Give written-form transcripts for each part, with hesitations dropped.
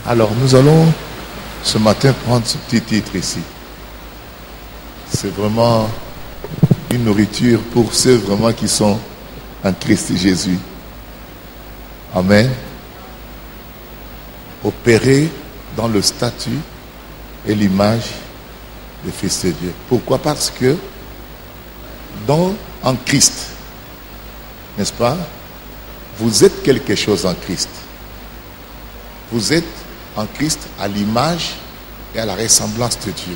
Alors, nous allons ce matin prendre ce petit titre ici. C'est vraiment une nourriture pour ceux vraiment qui sont en Christ Jésus. Amen. Opérer dans le statut et l'image des fils de Dieu. Pourquoi? Parce que en Christ, n'est-ce pas, vous êtes quelque chose en Christ. Vous êtes en Christ à l'image et à la ressemblance de Dieu.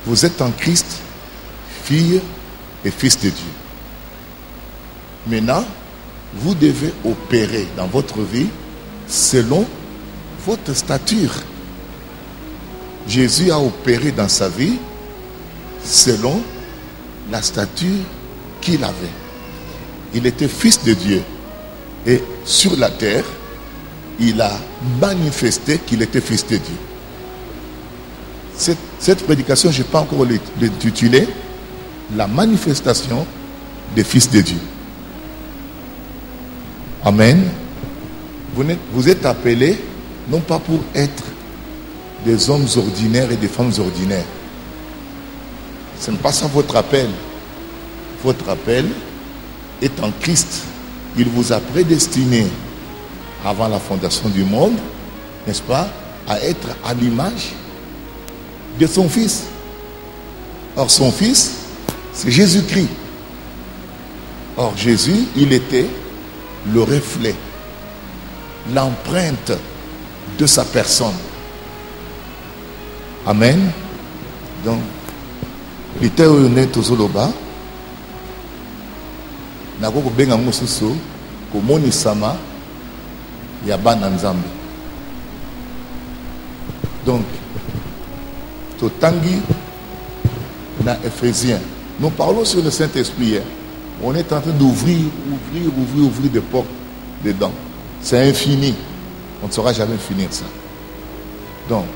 Vous êtes en Christ, fille et fils de Dieu. Maintenant, vous devez opérer dans votre vie selon votre stature. Jésus a opéré dans sa vie selon la stature qu'il avait. Il était fils de Dieu. Et sur la terre, il a manifesté qu'il était fils de Dieu. Cette prédication, je ne vais pas encore l'intituler la manifestation des fils de Dieu. Amen. Vous êtes appelés non pas pour être des hommes ordinaires et des femmes ordinaires. Ce n'est pas ça votre appel. Votre appel est en Christ. Il vous a prédestiné avant la fondation du monde, n'est-ce pas, à être à l'image de son Fils. Or, son Fils, c'est Jésus-Christ. Or, Jésus, il était le reflet, l'empreinte de sa personne. Amen. Donc, l'ité honnête aux Oloba, nakoko benga mosusu komoni sama ya bana nzambe. Donc, totangi na Éphésiens. Nous parlons sur le Saint-Esprit. On est en train d'ouvrir des portes dedans. C'est infini. On ne saura jamais finir ça. Donc,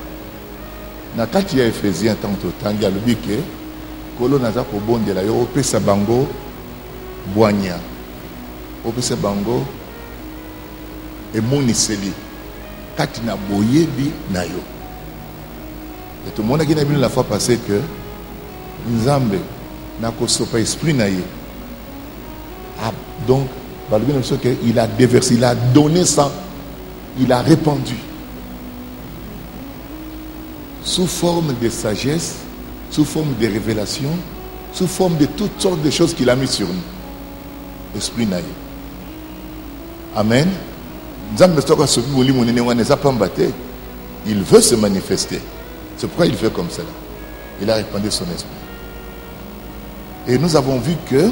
quand il y a Éphésiens, tant totangi, le but que kolo naza ko bondela yo opesa bango boanya. Opesa bango emoniseli. Katina boyebi na yo. Et tout le monde a dit la fois passée que Nzambe n'a pas sopa esprit na ye. Donc, il a déversé, il a donné ça, il a répandu sous forme de sagesse, sous forme de révélation, sous forme de toutes sortes de choses qu'il a mis sur nous. Esprit na ye. Amen. Il veut se manifester. C'est pourquoi il fait comme cela. Il a répandu son esprit. Et nous avons vu que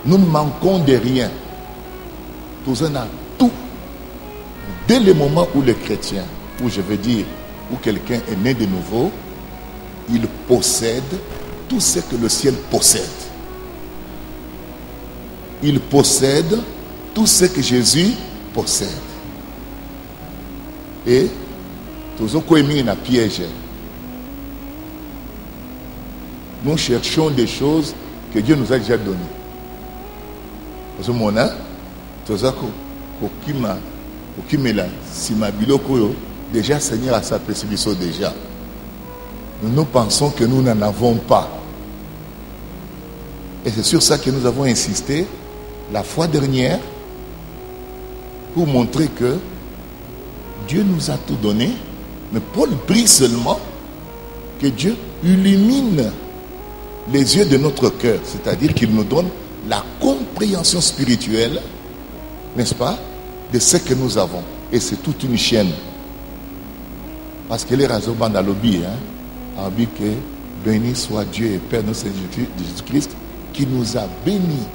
nous ne manquons de rien. Nous en avons tout. Dès le moment où le chrétien, où je veux dire, où quelqu'un est né de nouveau, il possède tout ce que le ciel possède. Il possède tout ce que Jésus possède. Et nous avons mis un piège. Nous cherchons des choses que Dieu nous a déjà données. Déjà, Seigneur a sa précipitation déjà. Nous pensons que nous n'en avons pas. Et c'est sur ça que nous avons insisté la fois dernière pour montrer que Dieu nous a tout donné, mais Paul prie seulement que Dieu illumine les yeux de notre cœur, c'est-à-dire qu'il nous donne la compréhension spirituelle, n'est-ce pas, de ce que nous avons. Et c'est toute une chaîne. Parce que les raisons dans le lobby, a dit que béni soit Dieu et Père notre Seigneur Jésus-Christ, qui nous a bénis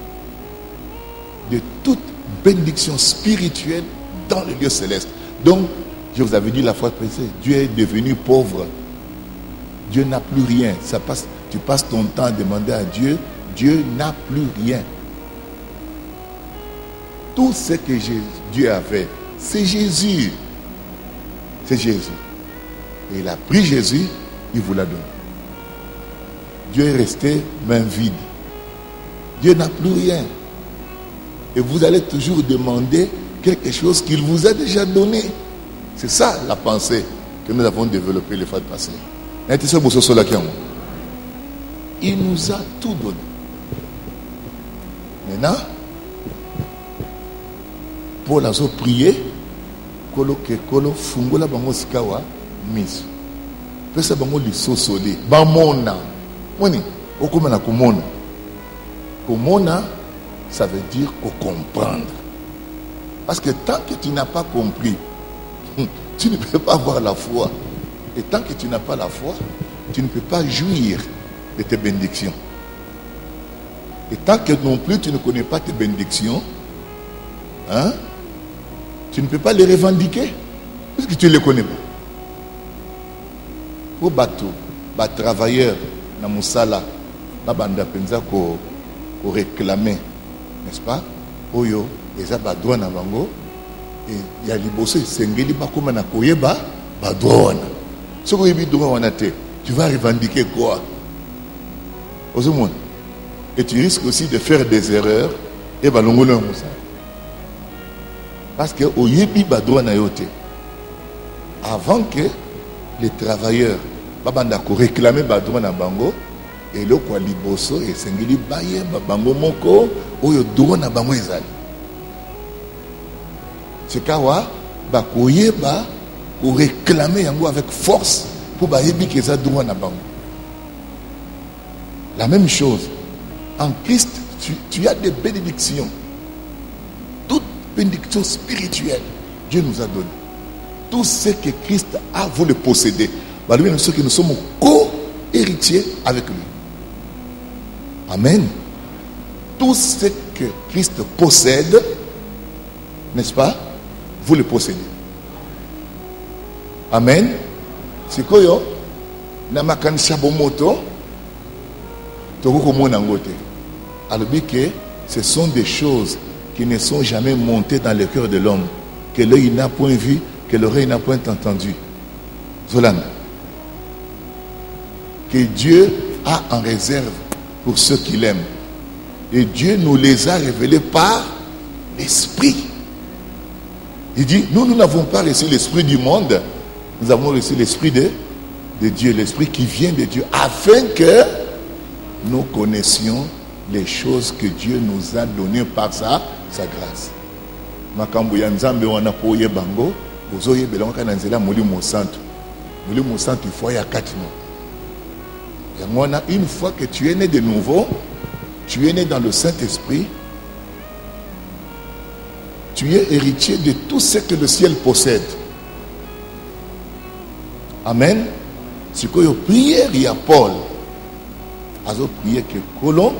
de toute bénédiction spirituelle dans le lieu céleste. Donc, je vous avais dit la fois passée, Dieu est devenu pauvre. Dieu n'a plus rien. Tu passes ton temps à demander à Dieu, Dieu n'a plus rien. Tout ce que Dieu avait, c'est Jésus. C'est Jésus. Et il a pris Jésus, il vous l'a donné. Dieu est resté main vide. Dieu n'a plus rien. Et vous allez toujours demander quelque chose qu'il vous a déjà donné. C'est ça la pensée que nous avons développée les fois passées. Il nous a tout donné. Maintenant, Paul a prié, kolo fungola bango sikawa miso. Pesa bango lisosole, bamona. Moni, okomana komona. Komona, ça veut dire comprendre. Parce que tant que tu n'as pas compris, tu ne peux pas avoir la foi. Et tant que tu n'as pas la foi, tu ne peux pas jouir de tes bénédictions. Et tant que non plus tu ne connais pas tes bénédictions, hein, tu ne peux pas les revendiquer. Parce que tu ne les connais pas. Pour bateau, travailleur, na musala, banda penza ko réclamer, n'est-ce pas? Oyo, eza ba droit na bango, et ya liboso sengeli ba koma na koyeba ba droit wana. Ce que tu droit wana te, tu vas revendiquer quoi? Et tu risques aussi de faire des erreurs et ba longolo musa. Parce que oyebi ba droit na yote. Avant que les travailleurs babanda ko réclamer ba droit na bango, et le kwa liboso et sengeli baye ba bango moko oyo droit na bango ezali. C'est kawa ba koyeba ko réclamer yango avec force pour ba yebi que ça droit na bango. La même chose en Christ, tu as des bénédictions. Toute bénédiction spirituelle, Dieu nous a donné. Tout ce que Christ a, vous le possédez. Nous sommes co-héritiers avec lui. Amen. Tout ce que Christ possède, n'est-ce pas? Vous le possédez. Amen. C'est quoi yo? Namakan shabomoto. Alors que ce sont des choses qui ne sont jamais montées dans le cœur de l'homme, que l'œil n'a point vu, que l'oreille n'a point entendu. Zolanda. Que Dieu a en réserve pour ceux qui l'aiment. Et Dieu nous les a révélés par l'Esprit. Il dit, nous n'avons pas reçu l'Esprit du monde, nous avons reçu l'Esprit de Dieu, l'Esprit qui vient de Dieu, afin que nous connaissions les choses que Dieu nous a données par sa grâce. Makambo ya nzambe wana po ye bango, ozoye belonga na nzela molimo santo. Molimo santo il faut ya katima. Une fois que tu es né de nouveau, tu es né dans le Saint-Esprit, tu es héritier de tout ce que le ciel possède. Amen. C'est que la prière, il y a Paul. A prié que Colomb,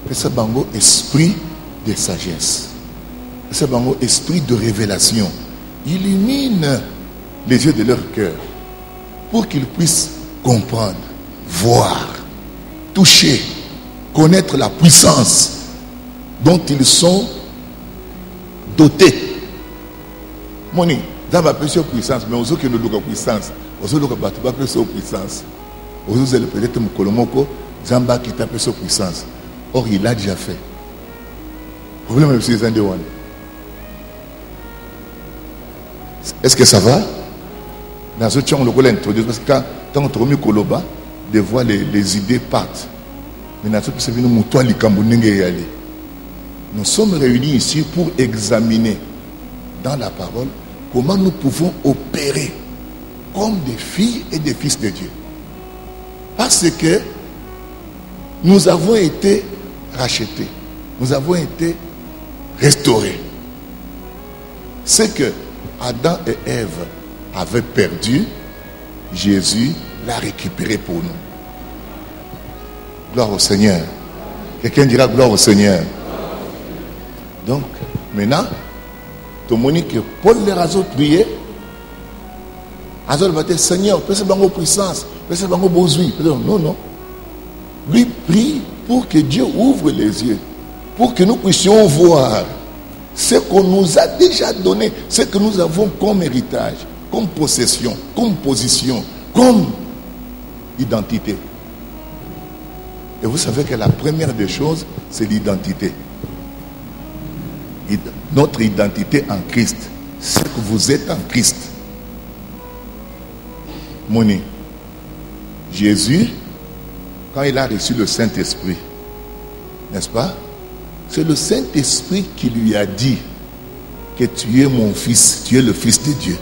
que ce bango esprit de sagesse, que ce bango esprit de révélation, illumine les yeux de leur cœur pour qu'ils puissent comprendre, voir, toucher, connaître la puissance dont ils sont dotés. Moni, dans ma puissance, mais aux autres qui nous donnent puissance, aux autres qui ne pas puissance, aux autres peut-être Mukolomoko, Zamba qui tape sa puissance. Or, il l'a déjà fait. Le problème c'est les Indéouane. Est-ce que ça va? Dans ce temps, on le introduit parce que quand on trouve Koloba, de voir les idées partent. Mais dans ce temps, nous sommes réunis ici pour examiner dans la parole comment nous pouvons opérer comme des filles et des fils de Dieu. Parce que nous avons été rachetés, nous avons été restaurés. Ce que Adam et Ève avaient perdu, Jésus l'a récupéré pour nous. Gloire au Seigneur. Quelqu'un dira gloire au Seigneur. Donc, maintenant, tout le monde que Paul les a prié, Azol va dire Seigneur, peut-être bango puissance, peut-être bango besoin. Non, non. Lui prie pour que Dieu ouvre les yeux, pour que nous puissions voir ce qu'on nous a déjà donné, ce que nous avons comme héritage, comme possession, comme position, comme identité. Et vous savez que la première des choses, c'est l'identité. Notre identité en Christ, c'est que vous êtes en Christ. Moni, Jésus, quand il a reçu le Saint-Esprit, n'est-ce pas? C'est le Saint-Esprit qui lui a dit que tu es mon fils, tu es le fils de Dieu.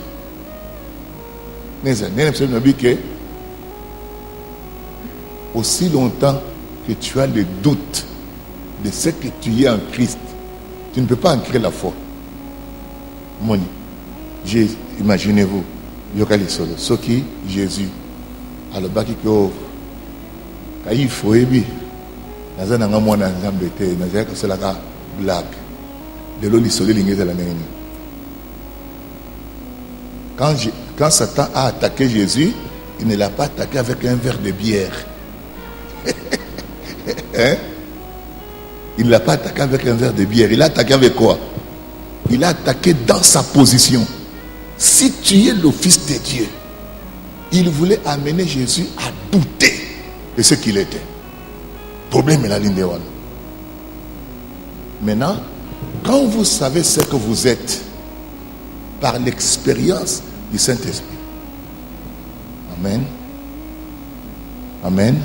Aussi longtemps que tu as le doute de ce que tu es en Christ, tu ne peux pas ancrer la foi. Moni, imaginez-vous, ce qui Jésus, alors il faut blague de l'eau quand Satan a attaqué Jésus, il ne l'a pas attaqué avec un verre de bière. Hein? Il ne l'a pas attaqué avec un verre de bière. Il l'a attaqué avec quoi? Il a attaqué dans sa position. Si tu es le fils de Dieu, il voulait amener Jésus à douter de ce qu'il était. Problème est la ligne de one. Maintenant, quand vous savez ce que vous êtes, par l'expérience du Saint-Esprit, Amen. Amen.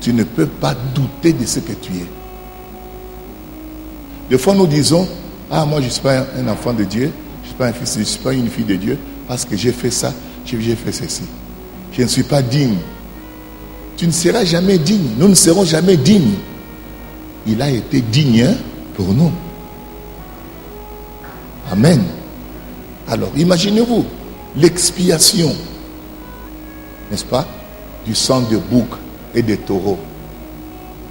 Tu ne peux pas douter de ce que tu es. Des fois, nous disons, ah, moi, je ne suis pas un enfant de Dieu, je ne suis pas un fils, je ne suis pas une fille de Dieu, parce que j'ai fait ça, j'ai fait ceci. Je ne suis pas digne. Tu ne seras jamais digne. Nous ne serons jamais dignes. Il a été digne pour nous. Amen. Alors, imaginez-vous l'expiation, n'est-ce pas, du sang de bouc et de taureaux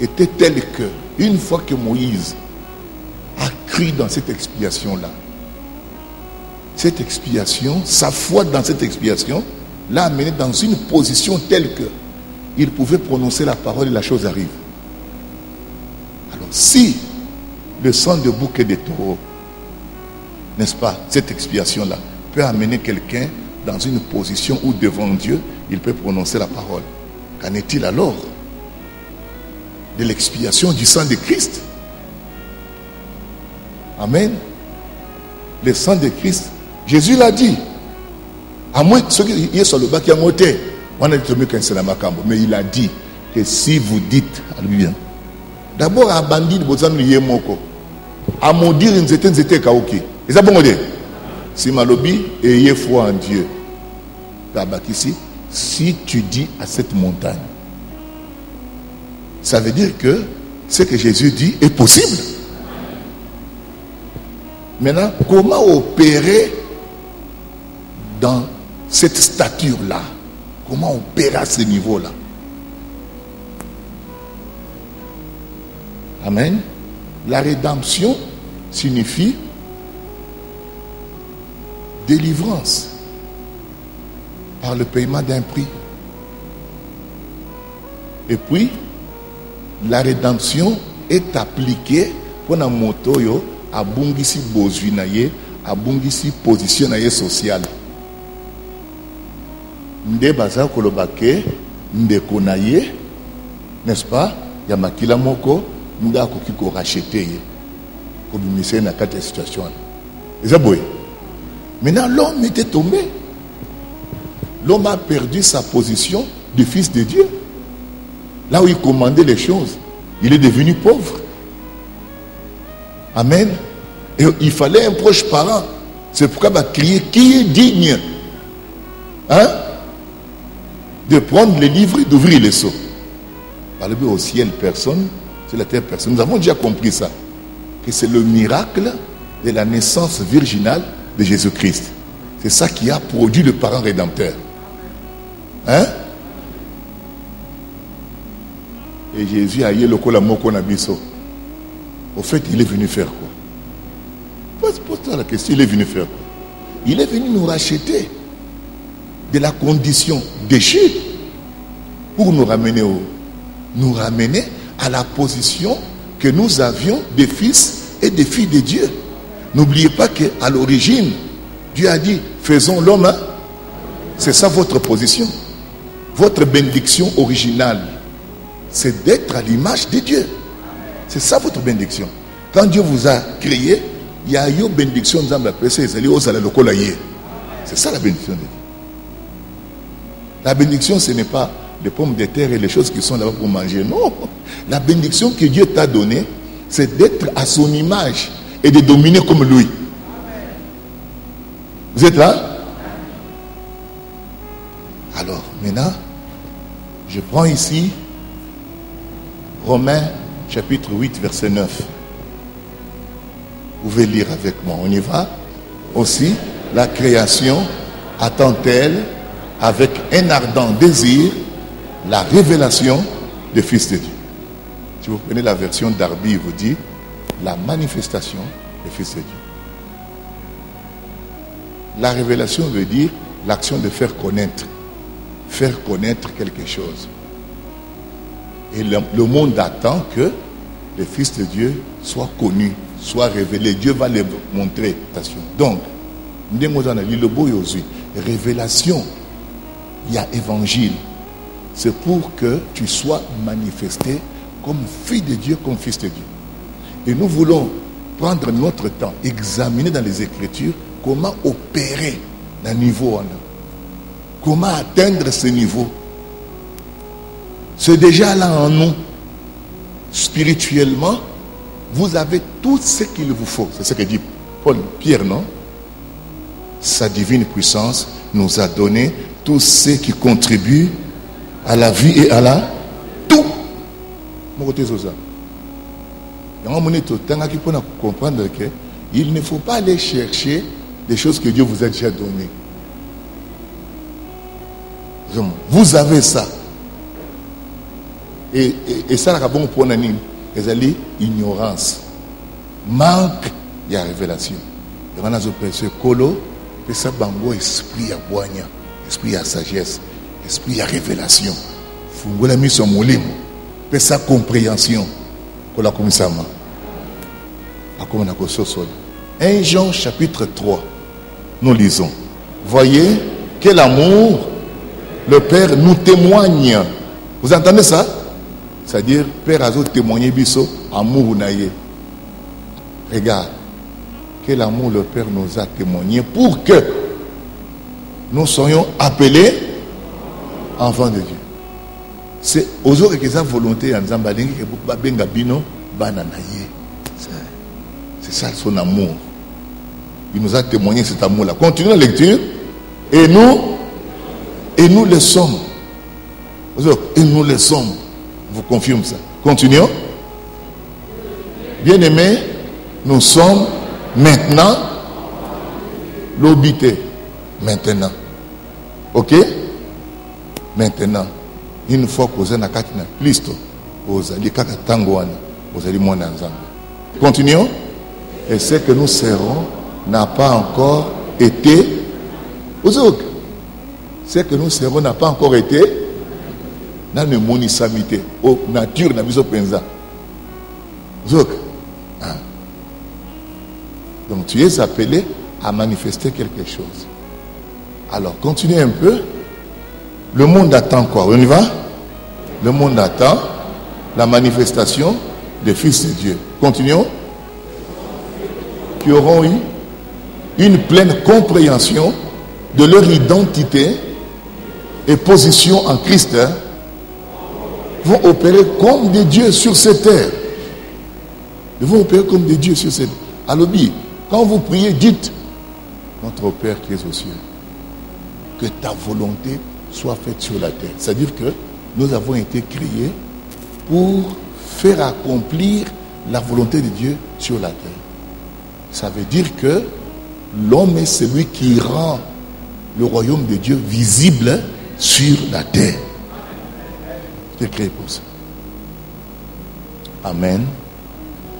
était telle que, une fois que Moïse a cru dans cette expiation-là, cette expiation, sa foi dans cette expiation, l'a amené dans une position telle que il pouvait prononcer la parole et la chose arrive. Alors, si le sang de bouc et de taureaux, n'est-ce pas, cette expiation-là peut amener quelqu'un dans une position où devant Dieu, il peut prononcer la parole. Qu'en est-il alors de l'expiation du sang de Christ? Amen. Le sang de Christ, Jésus l'a dit. À moins que ceux qui sont sur le bas qui ont ôté, on a dit mais il a dit que si vous dites, d'abord à bandit, vous avez à maudire une zété kaoki. Et ça bon dire. Si malobi ayez foi en Dieu. Ici, si tu dis à cette montagne, ça veut dire que ce que Jésus dit est possible. Maintenant, comment opérer dans cette stature-là? Comment opérer à ce niveau-là? Amen. La rédemption signifie délivrance par le paiement d'un prix. Et puis, la rédemption est appliquée pour la moto yo à bungisi bozuinaye, à bungisi position sociale. Nde baza kolobake, nde konaye, n'est-ce pas? Ya makila moko, nda koki ko racheter ye. Ko bimise na kati situation. Ezaboye. Maintenant, l'homme était tombé. L'homme a perdu sa position de fils de Dieu. Là où il commandait les choses, il est devenu pauvre. Amen. Et il fallait un proche parent. C'est pourquoi il va crier, qui est digne, hein, de prendre les livres et d'ouvrir les seaux. Par le au ciel, personne, sur la terre, personne. Nous avons déjà compris ça. Que c'est le miracle de la naissance virginale de Jésus-Christ. C'est ça qui a produit le parent rédempteur. Hein? Et Jésus a eu le col à moko na biso. Au fait, il est venu faire quoi? Pose-toi la question, il est venu faire quoi? Il est venu nous racheter de la condition déchue pour nous ramener à la position que nous avions des fils et des filles de Dieu. N'oubliez pas qu'à l'origine, Dieu a dit, faisons l'homme. Hein? C'est ça votre position. Votre bénédiction originale, c'est d'être à l'image de Dieu. C'est ça votre bénédiction. Quand Dieu vous a créé, il y a une bénédiction. C'est ça la bénédiction de Dieu. La bénédiction, ce n'est pas les pommes de terre et les choses qui sont là-bas pour manger. Non. La bénédiction que Dieu t'a donnée, c'est d'être à son image et de dominer comme lui. Vous êtes là? Alors, maintenant, je prends ici Romains chapitre 8, verset 9. Vous pouvez lire avec moi. On y va. Aussi, la création attend-elle avec un ardent désir la révélation du Fils de Dieu. Si vous prenez la version d'Arby, il vous dit la manifestation du Fils de Dieu. La révélation veut dire l'action de faire connaître quelque chose. Et le monde attend que le Fils de Dieu soit connu, soit révélé. Dieu va le montrer. Donc, révélation, il y a évangile. C'est pour que tu sois manifesté comme fille de Dieu, comme fils de Dieu. Et nous voulons prendre notre temps, examiner dans les Écritures comment opérer dans le niveau. Comment atteindre ce niveau. C'est déjà là en nous. Spirituellement, vous avez tout ce qu'il vous faut. C'est ce que dit Pierre, non? Sa divine puissance nous a donné tout ce qui contribue à la vie et à la tout. Comprendre qu'il ne faut pas aller chercher des choses que Dieu vous a déjà données. Vous avez ça. Et ça, c'est bon pour nous. C'est l'ignorance. Manque de révélation. Il y a des colo, et ça, bango, esprit à boigna, esprit à sagesse, esprit à révélation. Fungo la mise en moulin, et sa compréhension. Pour la commission. 1 Jean chapitre 3, nous lisons. Voyez quel amour le Père nous témoigne. Vous entendez ça? C'est-à-dire, Père a témoigné biso amour naïe. Regarde, quel amour le Père nous a témoigné pour que nous soyons appelés enfants de Dieu. C'est aux autres que sa volonté en Zambalingi et Benga Bino Bananaye. C'est ça son amour. Il nous a témoigné cet amour-là. Continuons la lecture. Et nous le sommes. Et nous le sommes. Vous confirme ça. Continuons. Bien-aimés, nous sommes maintenant l'obité. Maintenant. Ok? Maintenant. Une fois que vous êtes dans Christ, vous allez continuons. Et ce que nous serons n'a pas encore été. Ce que nous serons n'a pas encore été dans le monisamité. Au nature, n'a pas pensa. Donc tu es appelé à manifester quelque chose. Alors continuez un peu. Le monde attend quoi? On y va? Le monde attend la manifestation des fils de Dieu. Continuons. Qui auront eu une pleine compréhension de leur identité et position en Christ, vont opérer comme des dieux sur cette terre. Ils vont opérer comme des dieux sur cette terre. Alors, quand vous priez, dites: notre Père qui es aux cieux, que ta volonté soit faite sur la terre. C'est-à-dire que nous avons été créés pour faire accomplir la volonté de Dieu sur la terre. Ça veut dire que l'homme est celui qui rend le royaume de Dieu visible sur la terre. Tu es créé pour ça. Amen.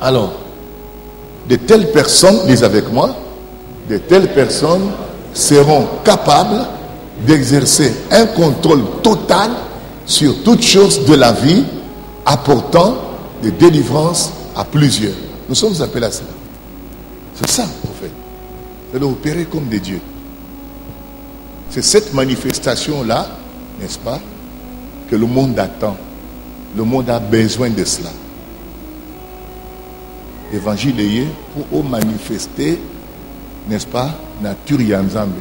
Alors, de telles personnes, lisez avec moi, de telles personnes seront capables d'exercer un contrôle total sur toutes choses de la vie, apportant des délivrances à plusieurs. Nous sommes appelés à cela. C'est ça, en fait. C'est d'opérer comme des dieux. C'est cette manifestation-là, n'est-ce pas, que le monde attend. Le monde a besoin de cela. L'évangile est pour manifester, n'est-ce pas, nature Yanzambe.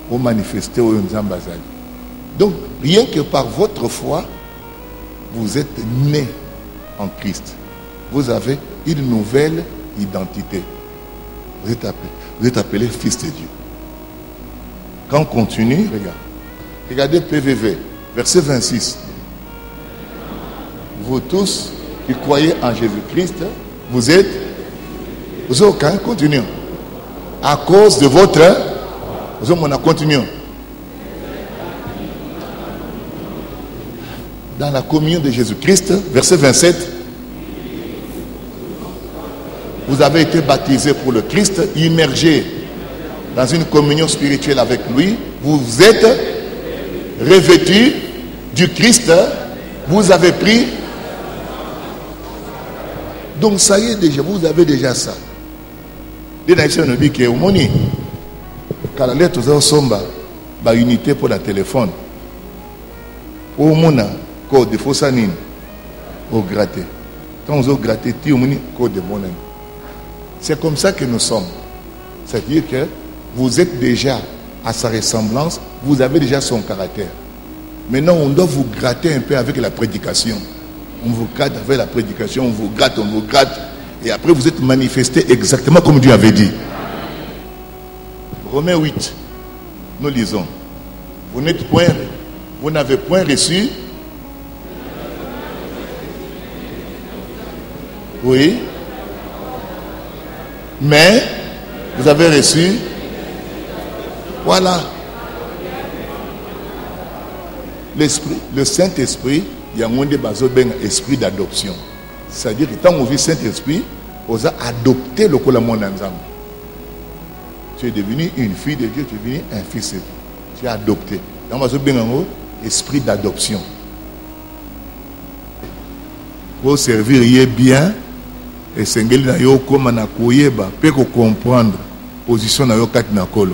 Pour manifester au Yanzambazali. Donc, Rien que par votre foi, vous êtes nés en Christ. Vous avez une nouvelle identité. Vous êtes appelé fils de Dieu. Quand on continue, regardez PVV, verset 26. Vous tous qui croyez en Jésus-Christ, vous êtes aucun, continuons. À cause de votre, continuons. Dans la communion de Jésus-Christ, verset 27, vous avez été baptisés pour le Christ, immergés dans une communion spirituelle avec lui. Vous êtes revêtus du Christ. Vous avez pris. Donc ça y est déjà, vous avez déjà ça. Les nations nous disent que au moni, quand la lettre aux somba, ba unité pour la téléphone. Au mona, code de fausanine, au gratter. Quand vous grattez, tu moni code de bonne. C'est comme ça que nous sommes. C'est-à-dire que vous êtes déjà à sa ressemblance, vous avez déjà son caractère. Maintenant, on doit vous gratter un peu avec la prédication. On vous gratte avec la prédication, on vous gratte, et après vous êtes manifesté exactement comme Dieu avait dit. Romains 8, nous lisons. Vous n'avez point reçu. Oui. Mais vous avez reçu. Voilà. L'esprit, le Saint-Esprit, il y a un esprit d'adoption. C'est-à-dire que quand on vit Saint-Esprit, on a adopté le monde ensemble. Tu es devenu une fille de Dieu, tu es devenu un fils de Dieu. Tu es adopté. Donc on a un esprit d'adoption. Pour servir bien, et sengeli na yo koma na koyeba pe ko comprendre position na yo kati na kolo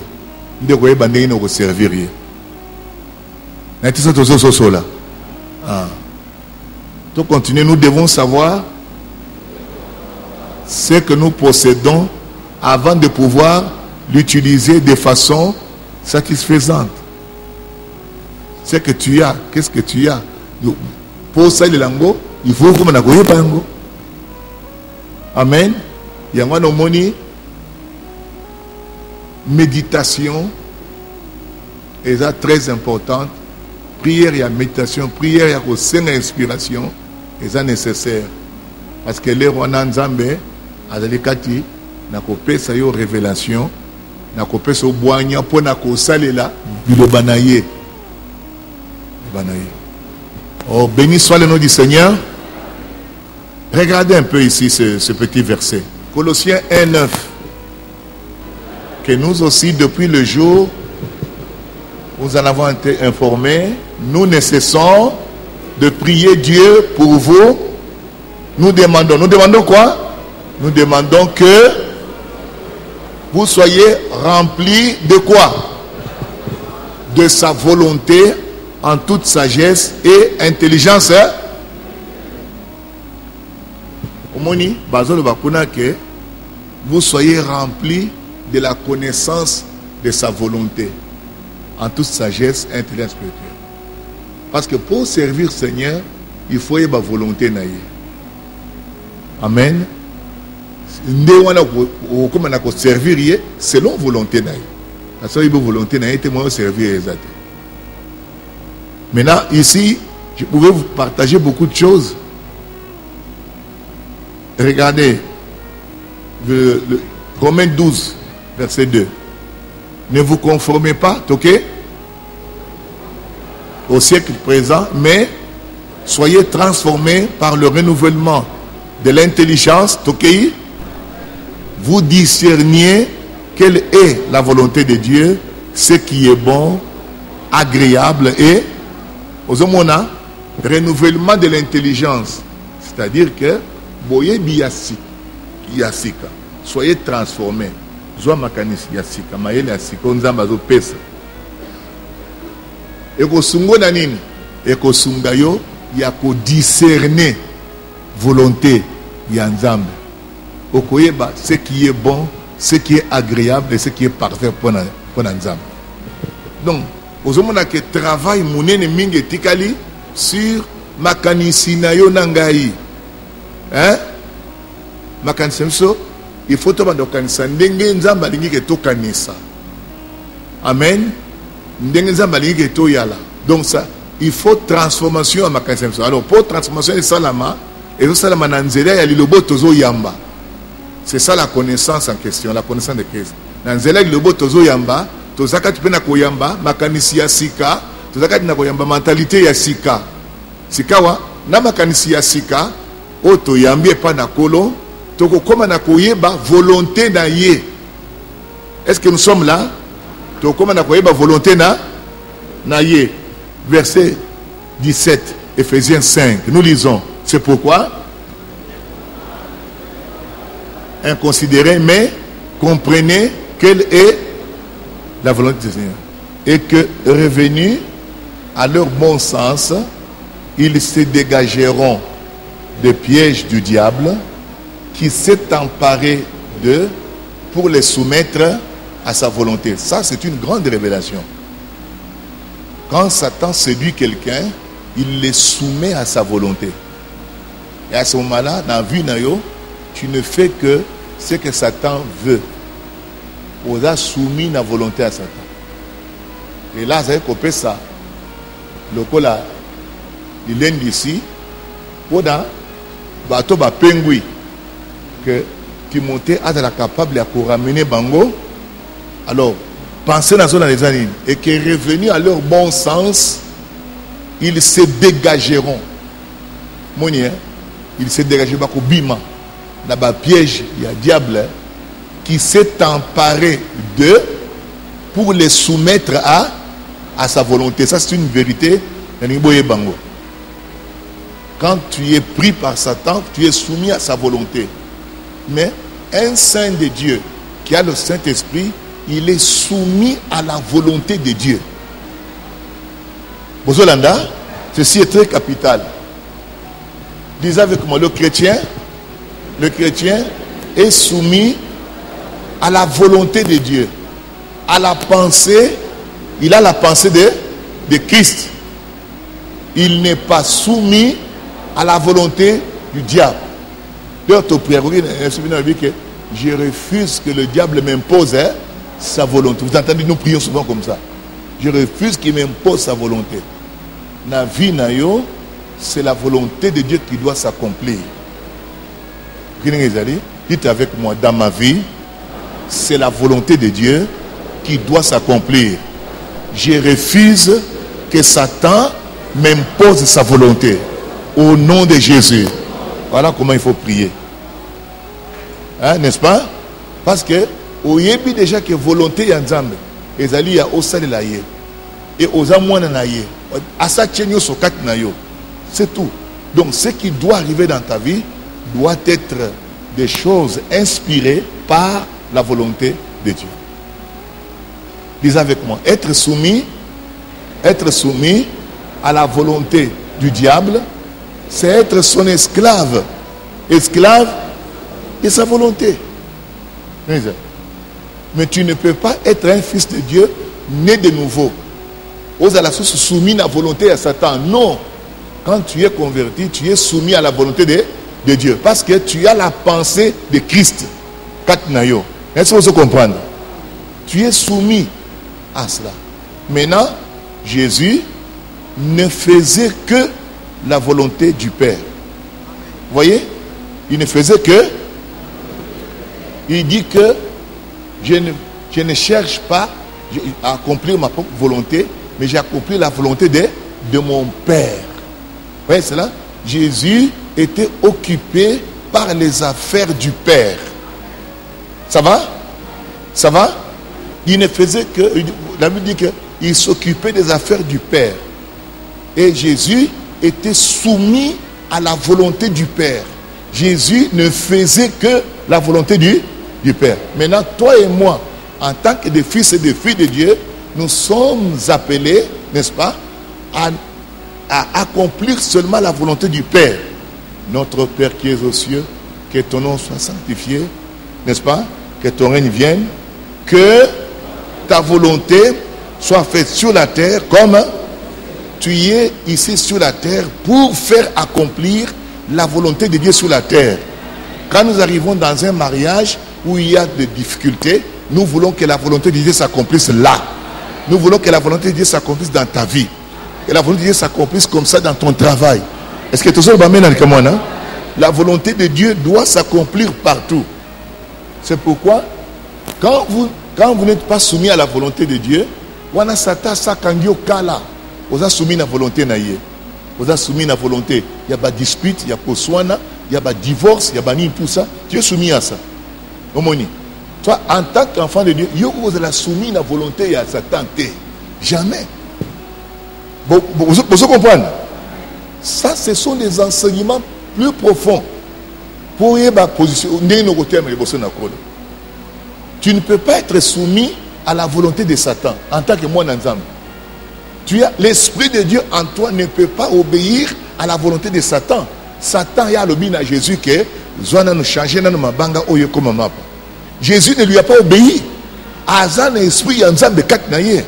nde koyeba ndenge na ko servir ye na tisa tozo sola to continuer. Nous devons savoir ce que nous possédons avant de pouvoir l'utiliser de façon satisfaisante. Ce que tu as, qu'est-ce que tu as pour ça le lango, il faut comme na koyeba yango. Amen. Il y a une méditation et ça très importante. Prière et méditation, prière et une inspiration et ça nécessaire. Parce que les rois Nzambe azalikati na kopé sa yo révélation na kopé so boanya pour na ko salela bilobanaye. Oh, béni soit le nom du Seigneur. Regardez un peu ici ce petit verset. Colossiens 1:9. Que nous aussi, depuis le jour où nous en avons été informés, nous ne cessons de prier Dieu pour vous. Nous demandons quoi? Nous demandons que vous soyez remplis de quoi? De sa volonté en toute sagesse et intelligence. Que vous soyez remplis de la connaissance de sa volonté en toute sagesse et intelligence spirituelle. Parce que pour servir le Seigneur, il faut avoir volonté. Amen. Servir selon volonté. Parce que volonté servir. Maintenant, ici, je pouvais vous partager beaucoup de choses. Regardez le Romains 12, verset 2. Ne vous conformez pas, ok, au siècle présent, mais soyez transformés par le renouvellement de l'intelligence, ok. Vous discerniez quelle est la volonté de Dieu, ce qui est bon, agréable et aux hommes, renouvellement de l'intelligence. C'est-à-dire que soyez transformés. Zoa makanisi yasika maele yasika nzamba zo pesa. Eko sungo na nini? Eko sunga yo ya ko discerner volonté ya nzambe. Okoyeba ce qui est bon, ce qui est agréable et ce qui est parfait pour nzambe. Donc Vous avez que travail monene mingi tikali sur makanisi na yo nangai. Hein? Makanisi so il faut to bando kanisa ndenge nzamba lingi ke to kanisa. Amen. Ndenge nzamba lingi ke to yala. Donc ça il faut transformation à makanisi so. Alors pour transformation de salama et salama na nzela ya lilobo tozo yamba. C'est ça la connaissance en question, la connaissance de Christ. Na nzela lilobo tozo yamba. Tozakati pena koyamba makanisi ya sika, tozakati na koyamba mentalité ya sika. Sikawa na makanisi ya sika oto yambie pa na kolo toko koma na koyeba volonté na ye. Est-ce que nous sommes là? Toko koma na koyeba volonté na ye. Verset 17 Ephésiens 5. Nous lisons. C'est pourquoi inconsidérés, mais comprenez quelle est la volonté du Seigneur. Et que revenus à leur bon sens, ils se dégageront des pièges du diable qui s'est emparé d'eux pour les soumettre à sa volonté. Ça, c'est une grande révélation. Quand Satan séduit quelqu'un, il les soumet à sa volonté. Et à ce moment-là, dans la vie, tu ne fais que ce que Satan veut. On a soumis la volonté à Satan. Et là, vous avez coupé ça. Le coup là, il est ici. Pour dans bateau ba pengui que Timothée a la capable de ramener Bango. Alors, pensez dans zone des années et qui est revenu à leur bon sens, ils se dégageront. Monien, ils se dégageront au bima. Là-bas piège, il y a diable qui s'est emparé d'eux pour les soumettre à sa volonté. Ça, c'est une vérité. Quand tu es pris par Satan, tu es soumis à sa volonté. Mais un saint de Dieu qui a le Saint-Esprit, il est soumis à la volonté de Dieu. Bozolanda, ceci est très capital. Disez avec moi, le chrétien est soumis à la volonté de Dieu, à la pensée, il a la pensée de Christ. Il n'est pas soumis à la volonté du diable. D'ailleurs, je refuse que le diable m'impose sa volonté. Vous entendez, nous prions souvent comme ça. Je refuse qu'il m'impose sa volonté. La vie, c'est la volonté de Dieu qui doit s'accomplir. Dites avec moi, dans ma vie, c'est la volonté de Dieu qui doit s'accomplir. Je refuse que Satan m'impose sa volonté. Au nom de Jésus. Voilà comment il faut prier. Hein, n'est-ce pas? Parce que au yebi déjà que volonté ya nzambe ezali ya osalela ye et oza mwana na ye asa chenyo sokati na yo. C'est tout. Donc ce qui doit arriver dans ta vie doit être des choses inspirées par la volonté de Dieu. Disez avec moi, être soumis à la volonté du diable, c'est être son esclave. Esclave de sa volonté. Mais tu ne peux pas être un fils de Dieu né de nouveau. Ose à la source soumis à la volonté à Satan. Non. Quand tu es converti, tu es soumis à la volonté de Dieu. Parce que tu as la pensée de Christ. Est-ce que vous comprenez? Tu es soumis à cela. Maintenant, Jésus ne faisait que la volonté du Père. Vous voyez? Il ne faisait que... Il dit que je ne cherche pas à accomplir ma propre volonté, mais j'ai accompli la volonté de mon Père. Vous voyez cela? Jésus était occupé par les affaires du Père. Ça va? Ça va? Il ne faisait que... La Bible dit qu'il s'occupait des affaires du Père. Et Jésus était soumis à la volonté du Père. Jésus ne faisait que la volonté du Père. Maintenant, toi et moi, en tant que des fils et des filles de Dieu, nous sommes appelés, n'est-ce pas, à accomplir seulement la volonté du Père. Notre Père qui est aux cieux, que ton nom soit sanctifié, n'est-ce pas, que ton règne vienne, que ta volonté soit faite sur la terre comme tu es ici sur la terre pour faire accomplir la volonté de Dieu sur la terre. Quand nous arrivons dans un mariage où il y a des difficultés, nous voulons que la volonté de Dieu s'accomplisse là. Nous voulons que la volonté de Dieu s'accomplisse dans ta vie. Que la volonté de Dieu s'accomplisse comme ça dans ton travail. Est-ce que tout ça va mener dans le La volonté de Dieu doit s'accomplir partout. C'est pourquoi, quand vous n'êtes pas soumis à la volonté de Dieu, wana sata sakangio kala, vous êtes soumis à la volonté naïe. Vous êtes soumis à la volonté. Il y a pas de dispute, il y a pas soin, il y a pas de divorce, il y a pas ni tout ça. Tu es soumis à ça. Omoni. Toi, en tant qu'enfant de Dieu, vous êtes soumis à la volonté à Satan. Jamais. Vous comprenez? Ça, ce sont des enseignements plus profonds. Pour y position, tu ne peux pas être soumis à la volonté de Satan en tant que moi ensemble. Tu as l'esprit de Dieu en toi ne peut pas obéir à la volonté de Satan. Satan y a le bin à Jésus que Jésus ne lui a pas obéi. Azan esprit ensemble kak naye.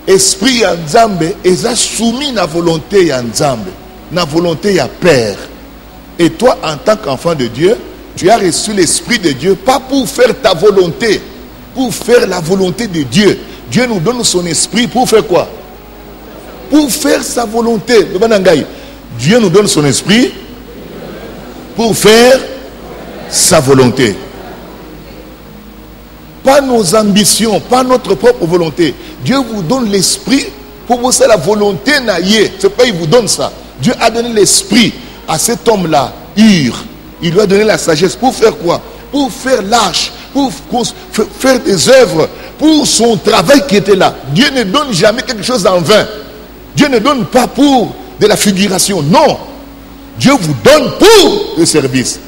Esprit ensemble est soumis à la volonté ensemble, la volonté à Père. Et toi en tant qu'enfant de Dieu, tu as reçu l'esprit de Dieu pas pour faire ta volonté, pour faire la volonté de Dieu. Dieu nous donne son esprit pour faire quoi? Pour faire sa volonté. Dieu nous donne son esprit pour faire sa volonté. Pas nos ambitions, pas notre propre volonté. Dieu vous donne l'esprit pour vous faire la volonté naïe. C'est pas il vous donne ça. Dieu a donné l'esprit à cet homme-là, Hur. Il lui a donné la sagesse pour faire quoi? Pour faire l'âge, pour faire des œuvres, pour son travail qui était là. Dieu ne donne jamais quelque chose en vain. Dieu ne donne pas pour de la figuration. Non. Dieu vous donne pour le service.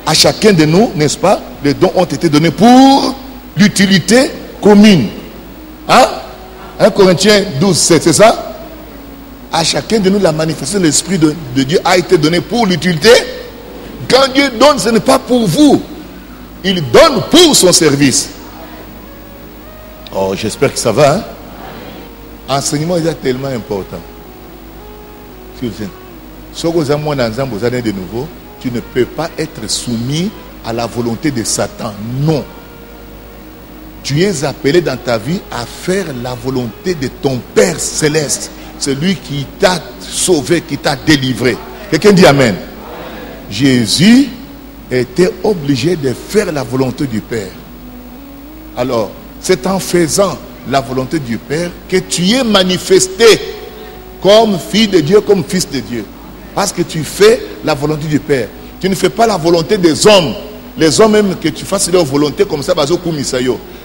À chacun de nous, n'est-ce pas? Les dons ont été donnés pour l'utilité commune. Hein? 1 Corinthiens 12, 7, c'est ça? À chacun de nous, la manifestation de l'Esprit de Dieu a été donnée pour l'utilité. Quand Dieu donne, ce n'est pas pour vous. Il donne pour son service. Oh, j'espère que ça va. Hein? Enseignement est tellement important. Si vous êtes de nouveau, tu ne peux pas être soumis à la volonté de Satan. Non. Tu es appelé dans ta vie à faire la volonté de ton Père céleste. Celui qui t'a sauvé, qui t'a délivré. Quelqu'un dit Amen. Jésus était obligé de faire la volonté du Père. Alors, c'est en faisant la volonté du Père que tu es manifesté comme fille de Dieu, comme fils de Dieu. Parce que tu fais la volonté du Père. Tu ne fais pas la volonté des hommes. Les hommes même que tu fasses leur volonté comme ça,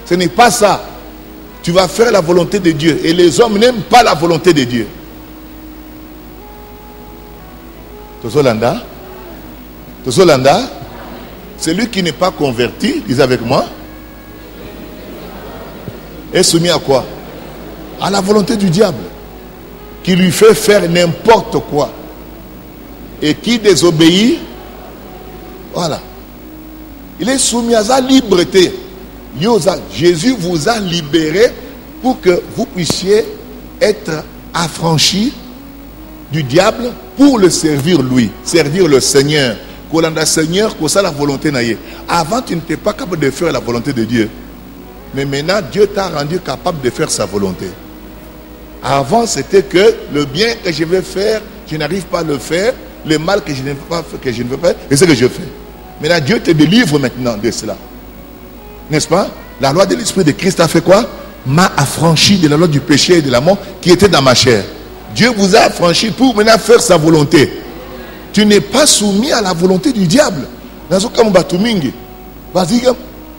ce n'est pas ça. Tu vas faire la volonté de Dieu. Et les hommes n'aiment pas la volonté de Dieu. Tozolanda? Celui qui n'est pas converti, disez avec moi, est soumis à quoi? À la volonté du diable, qui lui fait faire n'importe quoi et qui désobéit. Voilà, il est soumis à sa liberté. Jésus vous a libéré pour que vous puissiez être affranchis du diable pour le servir lui, servir le Seigneur. Seigneur, ça la volonté naïe. Avant, tu n'étais pas capable de faire la volonté de Dieu. Mais maintenant, Dieu t'a rendu capable de faire sa volonté. Avant, c'était que le bien que je vais faire, je n'arrive pas à le faire. Le mal que je ne veux pas faire, et c'est ce que je fais. Maintenant, Dieu te délivre maintenant de cela. N'est-ce pas? La loi de l'Esprit de Christ a fait quoi? M'a affranchi de la loi du péché et de la mort qui était dans ma chair. Dieu vous a affranchi pour maintenant faire sa volonté. Tu n'es pas soumis à la volonté du diable.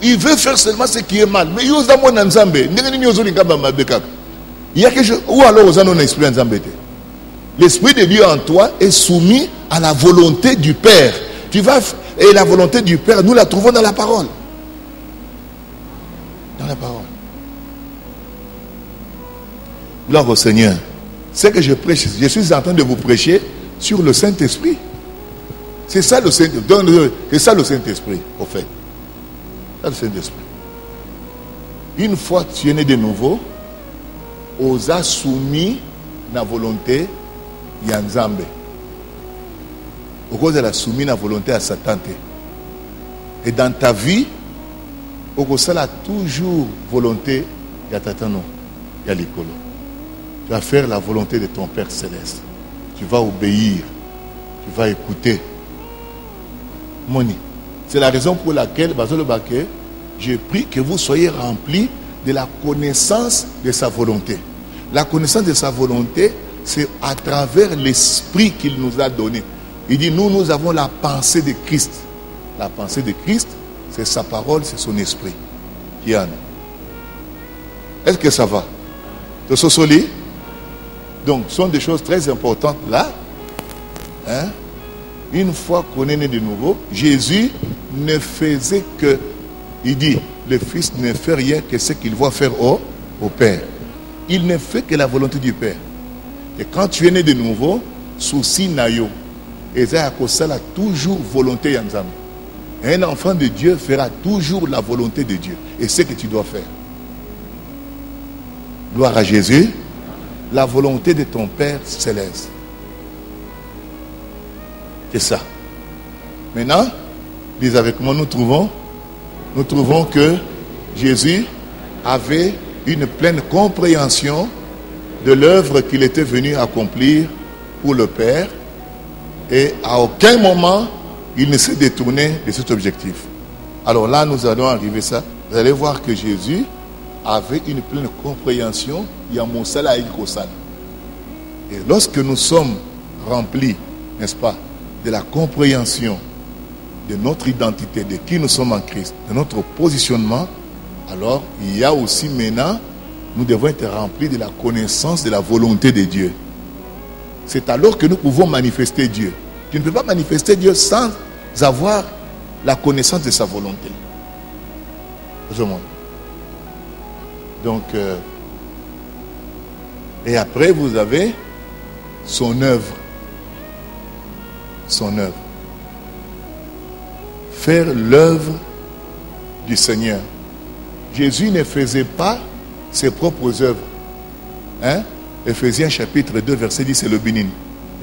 Il veut faire seulement ce qui est mal. Mais il y a quelque chose. Ou alors vous avez un esprit en Zambé. L'esprit de Dieu en toi est soumis à la volonté du Père. Et la volonté du Père, nous la trouvons dans la parole. Dans la parole. Gloire au Seigneur. Ce que je prêche, je suis en train de vous prêcher sur le Saint-Esprit. C'est ça le Saint-Esprit. C'est ça le Saint-Esprit, au fait. C'est ça le Saint-Esprit. une fois que tu es né de nouveau, osa soumis la volonté de Nzambe. Au cause de la soumis la volonté à Satan. Et dans ta vie, au cause de la toujours volonté de Tatano, de l'école. Tu vas faire la volonté de ton Père Céleste. Tu vas obéir. Tu vas écouter. Moni. C'est la raison pour laquelle, je prie que vous soyez remplis de la connaissance de sa volonté. La connaissance de sa volonté, c'est à travers l'esprit qu'il nous a donné. Il dit, nous avons la pensée de Christ. La pensée de Christ, c'est sa parole, c'est son esprit. Kian. Est-ce que ça va? Donc, ce sont des choses très importantes là. Hein? Une fois qu'on est né de nouveau, Jésus ne faisait que, il dit, le Fils ne fait rien que ce qu'il voit faire au Père. Il ne fait que la volonté du Père. Et quand tu es né de nouveau, souci nayo, et ça a toujours volonté Yanzam. Un enfant de Dieu fera toujours la volonté de Dieu. Et c'est ce que tu dois faire. Gloire à Jésus. La volonté de ton Père Céleste. C'est ça. Maintenant, dis avec moi, nous trouvons que Jésus avait une pleine compréhension de l'œuvre qu'il était venu accomplir pour le Père. Et à aucun moment, il ne s'est détourné de cet objectif. Alors là, nous allons arriver à ça. Vous allez voir que Jésus avait une pleine compréhension. Il y a mon sala et Kosal. Et lorsque nous sommes remplis, n'est-ce pas, de la compréhension de notre identité, de qui nous sommes en Christ, de notre positionnement, alors il y a aussi maintenant, nous devons être remplis de la connaissance de la volonté de Dieu. C'est alors que nous pouvons manifester Dieu. Tu ne peux pas manifester Dieu sans avoir la connaissance de sa volonté. Donc, et après vous avez son œuvre. Son œuvre. Faire l'œuvre du Seigneur. Jésus ne faisait pas ses propres œuvres. Hein? Éphésiens chapitre 2 verset 10 c'est le bénin.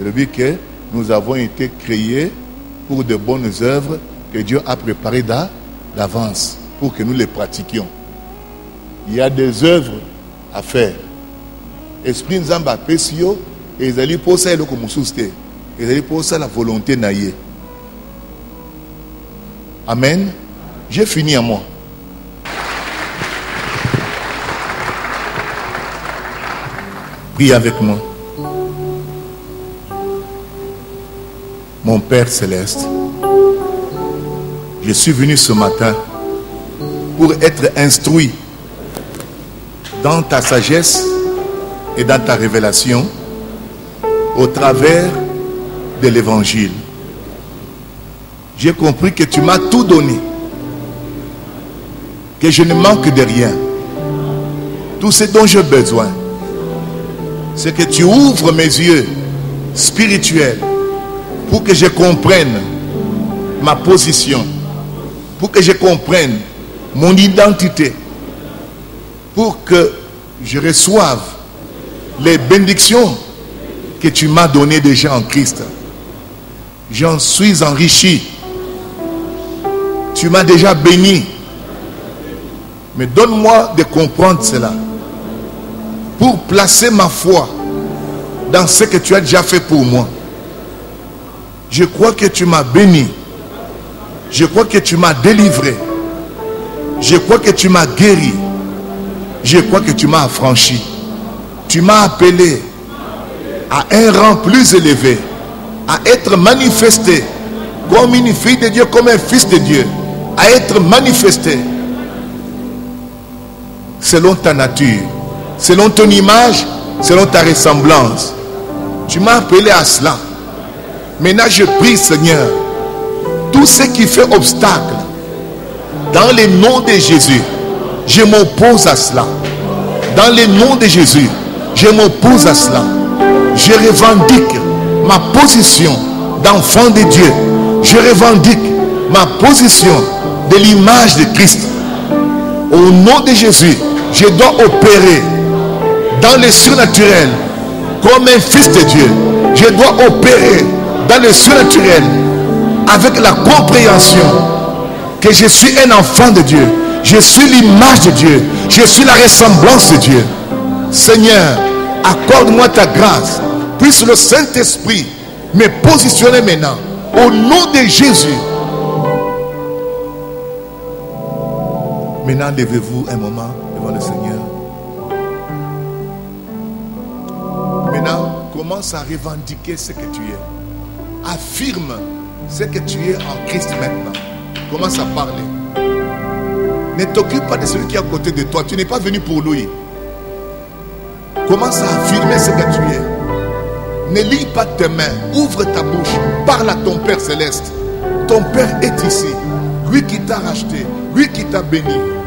Et le but que nous avons été créés pour de bonnes œuvres que Dieu a préparées d'avance pour que nous les pratiquions. Il y a des œuvres à faire. Esprit Nzamba Pesio et ils allaient pour ça le Komusouste. Ils allaient pour ça la volonté naïe. Amen. J'ai fini à moi. Prie avec moi. Mon Père Céleste, je suis venu ce matin pour être instruit dans ta sagesse et dans ta révélation au travers de l'évangile. J'ai compris que tu m'as tout donné, que je ne manque de rien. Tout ce dont j'ai besoin, c'est que tu ouvres mes yeux spirituels pour que je comprenne ma position, pour que je comprenne mon identité, pour que je reçoive les bénédictions que tu m'as données déjà en Christ. J'en suis enrichi. Tu m'as déjà béni. Mais donne-moi de comprendre cela pour placer ma foi dans ce que tu as déjà fait pour moi. Je crois que tu m'as béni. Je crois que tu m'as délivré. Je crois que tu m'as guéri. Je crois que tu m'as affranchi. Tu m'as appelé à un rang plus élevé, à être manifesté comme une fille de Dieu, comme un fils de Dieu, à être manifesté selon ta nature, selon ton image, selon ta ressemblance. Tu m'as appelé à cela. Maintenant je prie, Seigneur, tout ce qui fait obstacle, dans le nom de Jésus, je m'oppose à cela. Dans le nom de Jésus, je m'oppose à cela. Je revendique ma position d'enfant de Dieu. Je revendique ma position de l'image de Christ. Au nom de Jésus, je dois opérer dans le surnaturel comme un fils de Dieu. Je dois opérer dans le surnaturel avec la compréhension que je suis un enfant de Dieu. Je suis l'image de Dieu. Je suis la ressemblance de Dieu. Seigneur, accorde-moi ta grâce. Puisse le Saint-Esprit me positionner maintenant. Au nom de Jésus. Maintenant, levez-vous un moment devant le Seigneur. Maintenant, commence à revendiquer ce que tu es. Affirme ce que tu es en Christ maintenant. Commence à parler. Ne t'occupe pas de celui qui est à côté de toi. Tu n'es pas venu pour lui. Commence à affirmer ce que tu es. Ne lie pas tes mains. Ouvre ta bouche. Parle à ton Père céleste. Ton Père est ici. Lui qui t'a racheté. Lui qui t'a béni.